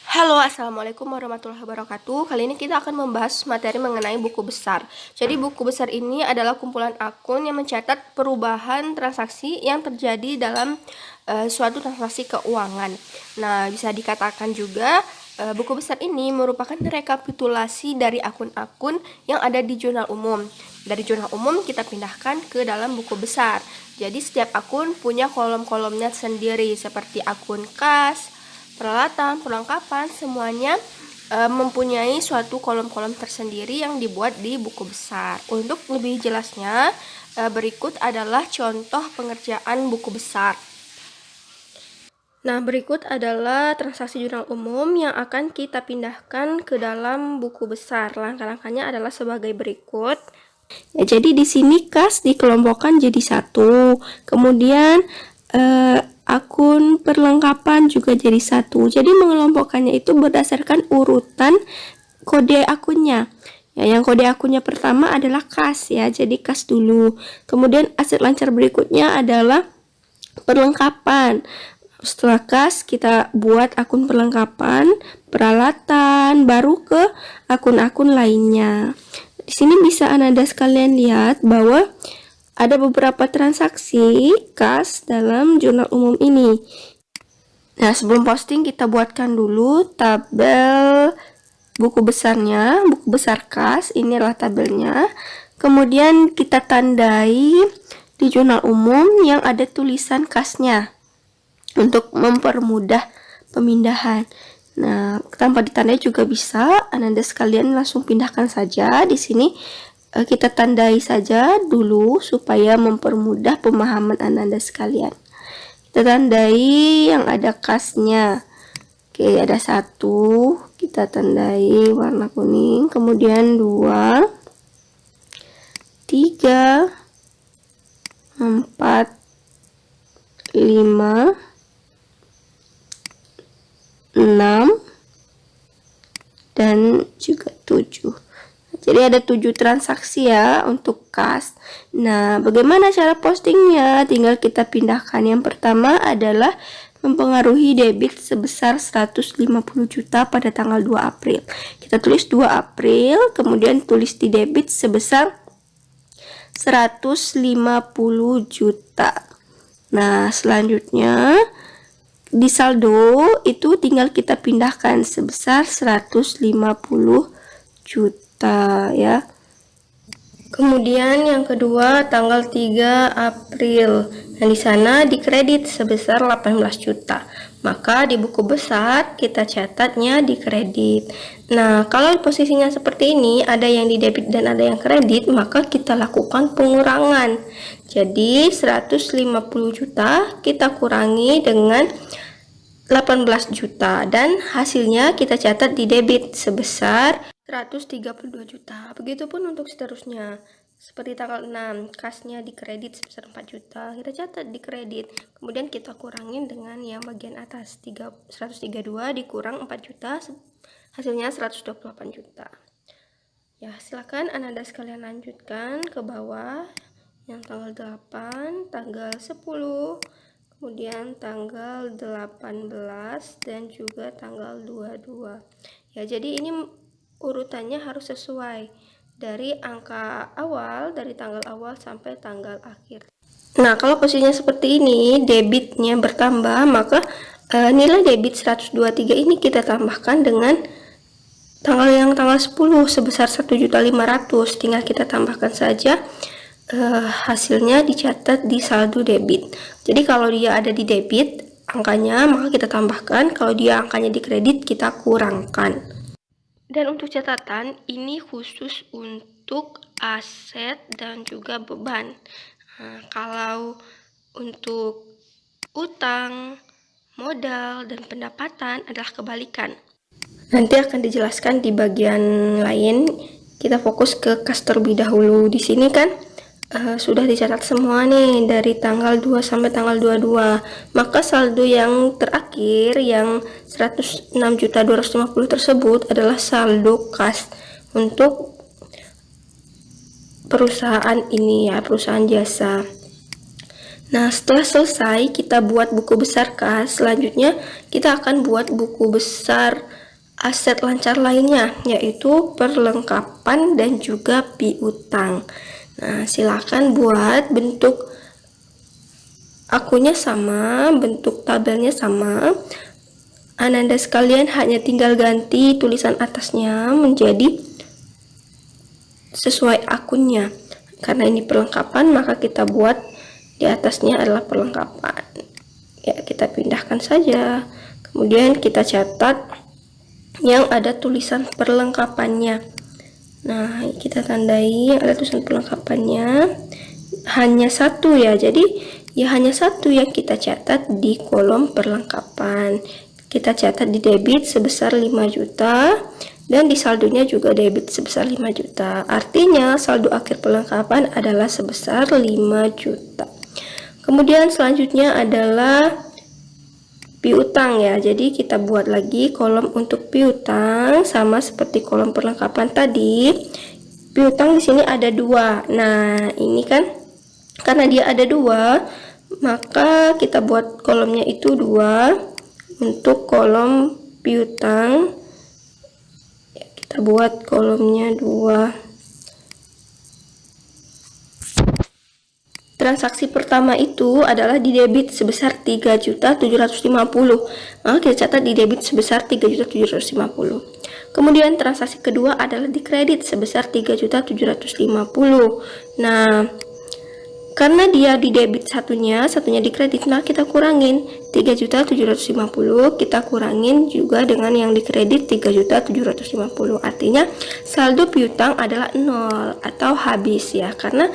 Halo, assalamualaikum warahmatullahi wabarakatuh. Kali ini kita akan membahas materi mengenai buku besar. Jadi buku besar ini adalah kumpulan akun yang mencatat perubahan transaksi yang terjadi dalam suatu transaksi keuangan. Nah, bisa dikatakan juga buku besar ini merupakan rekapitulasi dari akun-akun yang ada di jurnal umum. Dari jurnal umum kita pindahkan ke dalam buku besar. Jadi setiap akun punya kolom-kolomnya sendiri seperti akun kas, peralatan, perlengkapan, semuanya mempunyai suatu kolom-kolom tersendiri yang dibuat di buku besar. Untuk lebih jelasnya, berikut adalah contoh pengerjaan buku besar. Nah, berikut adalah transaksi jurnal umum yang akan kita pindahkan ke dalam buku besar. Langkah-langkahnya adalah sebagai berikut. Ya, jadi di sini kas dikelompokkan jadi satu. Kemudian akun perlengkapan juga jadi satu. Jadi mengelompokkannya itu berdasarkan urutan kode akunnya. Ya, yang kode akunnya pertama adalah kas ya. Jadi kas dulu. Kemudian aset lancar berikutnya adalah perlengkapan. Setelah kas kita buat akun perlengkapan, peralatan, baru ke akun-akun lainnya. Di sini bisa Anda sekalian lihat bahwa ada beberapa transaksi kas dalam jurnal umum ini. Nah, sebelum posting kita buatkan dulu tabel buku besarnya, buku besar kas, ini adalah tabelnya. Kemudian kita tandai di jurnal umum yang ada tulisan kasnya untuk mempermudah pemindahan. Nah, tanpa ditandai juga bisa, Anda sekalian langsung pindahkan saja. Di sini kita tandai saja dulu supaya mempermudah pemahaman Anda sekalian. Kita tandai yang ada kasnya. Oke, ada satu, kita tandai warna kuning, kemudian 2, 3, 4, 5, 6, dan juga 7. Jadi ada 7 transaksi ya untuk kas. Nah, bagaimana cara postingnya? Tinggal kita pindahkan. Yang pertama adalah mempengaruhi debit sebesar 150 juta pada tanggal 2 April. Kita tulis 2 April, kemudian tulis di debit sebesar 150 juta. Nah, selanjutnya di saldo itu tinggal kita pindahkan sebesar 150 juta ya. Kemudian yang kedua tanggal 3 April. Nah, di sana dikredit sebesar 18 juta. Maka di buku besar kita catatnya dikredit. Nah, kalau posisinya seperti ini, ada yang di debit dan ada yang kredit, maka kita lakukan pengurangan. Jadi 150 juta kita kurangi dengan 18 juta dan hasilnya kita catat di debit sebesar 132 juta. Begitupun untuk seterusnya. Seperti tanggal 6, kasnya dikredit sebesar 4 juta. Kita catat di kredit. Kemudian kita kurangin dengan yang bagian atas. 132 dikurang 4 juta, hasilnya 128 juta. Ya, silakan Anda sekalian lanjutkan ke bawah. Yang tanggal 8, tanggal 10, kemudian tanggal 18 dan juga tanggal 22. Ya, jadi ini urutannya harus sesuai dari angka awal, dari tanggal awal sampai tanggal akhir. Nah, kalau posisinya seperti ini, debitnya bertambah, maka nilai debit 123 ini kita tambahkan dengan tanggal 10 sebesar 1.500.000. Tinggal kita tambahkan saja, hasilnya dicatat di saldo debit. Jadi kalau dia ada di debit angkanya, maka kita tambahkan. Kalau dia angkanya di kredit, kita kurangkan. Dan untuk catatan, ini khusus untuk aset dan juga beban. Nah, kalau untuk utang, modal, dan pendapatan adalah kebalikan. Nanti akan dijelaskan di bagian lain. Kita fokus ke kas terlebih dahulu. Di sini kan sudah dicatat semua nih dari tanggal 2 sampai tanggal 22. Maka saldo yang terakhir yang 106.250 tersebut adalah saldo kas untuk perusahaan ini ya, perusahaan jasa. Nah, setelah selesai kita buat buku besar kas, selanjutnya kita akan buat buku besar aset lancar lainnya, yaitu perlengkapan dan juga piutang. Nah, silakan buat bentuk akunnya sama, bentuk tabelnya sama. Ananda sekalian hanya tinggal ganti tulisan atasnya menjadi sesuai akunnya. Karena ini perlengkapan, maka kita buat di atasnya adalah perlengkapan. Ya, kita pindahkan saja. Kemudian kita catat yang ada tulisan perlengkapannya. Nah, kita tandai yang ada tulisan perlengkapannya. Hanya satu ya, jadi ya hanya satu yang kita catat di kolom perlengkapan. Kita catat di debit sebesar 5 juta dan di saldonya juga debit sebesar 5 juta. Artinya saldo akhir perlengkapan adalah sebesar 5 juta. Kemudian selanjutnya adalah piutang ya. Jadi kita buat lagi kolom untuk piutang sama seperti kolom perlengkapan tadi. Piutang di sini ada 2. Nah, ini kan karena dia ada 2, maka kita buat kolomnya itu 2 untuk kolom piutang. Ya, kita buat kolomnya 2. Transaksi pertama itu adalah di debit sebesar 3.750.000. Maka kita catat di debit sebesar 3.750.000. Kemudian transaksi kedua adalah di kredit sebesar 3.750.000. Nah, karena dia di debit satunya di kredit, maka kita kurangin 3.750.000, kita kurangin juga dengan yang di kredit 3.750.000. Artinya saldo piutang adalah 0 atau habis ya, karena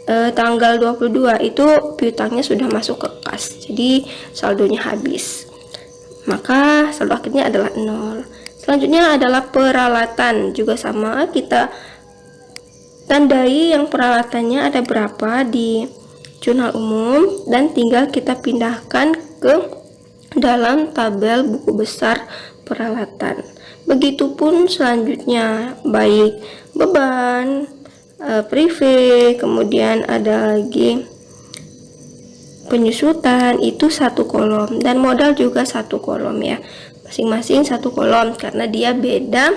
tanggal 22 itu piutangnya sudah masuk ke kas, jadi saldonya habis, maka saldo akhirnya adalah 0. Selanjutnya adalah peralatan, juga sama, kita tandai yang peralatannya ada berapa di jurnal umum dan tinggal kita pindahkan ke dalam tabel buku besar peralatan. Begitupun selanjutnya, baik beban, prive, kemudian ada lagi penyusutan, itu satu kolom, dan modal juga satu kolom ya, masing-masing satu kolom karena dia beda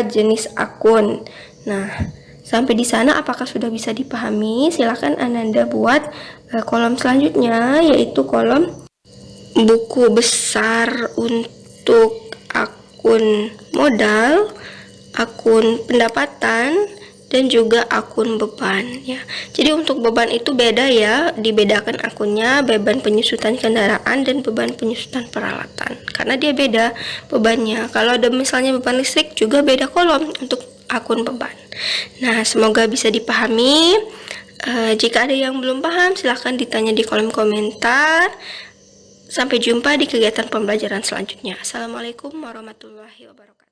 jenis akun. Nah, sampai di sana apakah sudah bisa dipahami? Silakan Ananda buat kolom selanjutnya, yaitu kolom buku besar untuk akun modal, akun pendapatan, dan juga akun beban ya. Jadi untuk beban itu beda ya, dibedakan akunnya, beban penyusutan kendaraan dan beban penyusutan peralatan, karena dia beda bebannya. Kalau ada misalnya beban listrik juga beda kolom untuk akun beban. Nah, semoga bisa dipahami. Jika ada yang belum paham, silahkan ditanya di kolom komentar. Sampai jumpa di kegiatan pembelajaran selanjutnya. Assalamualaikum warahmatullahi wabarakatuh.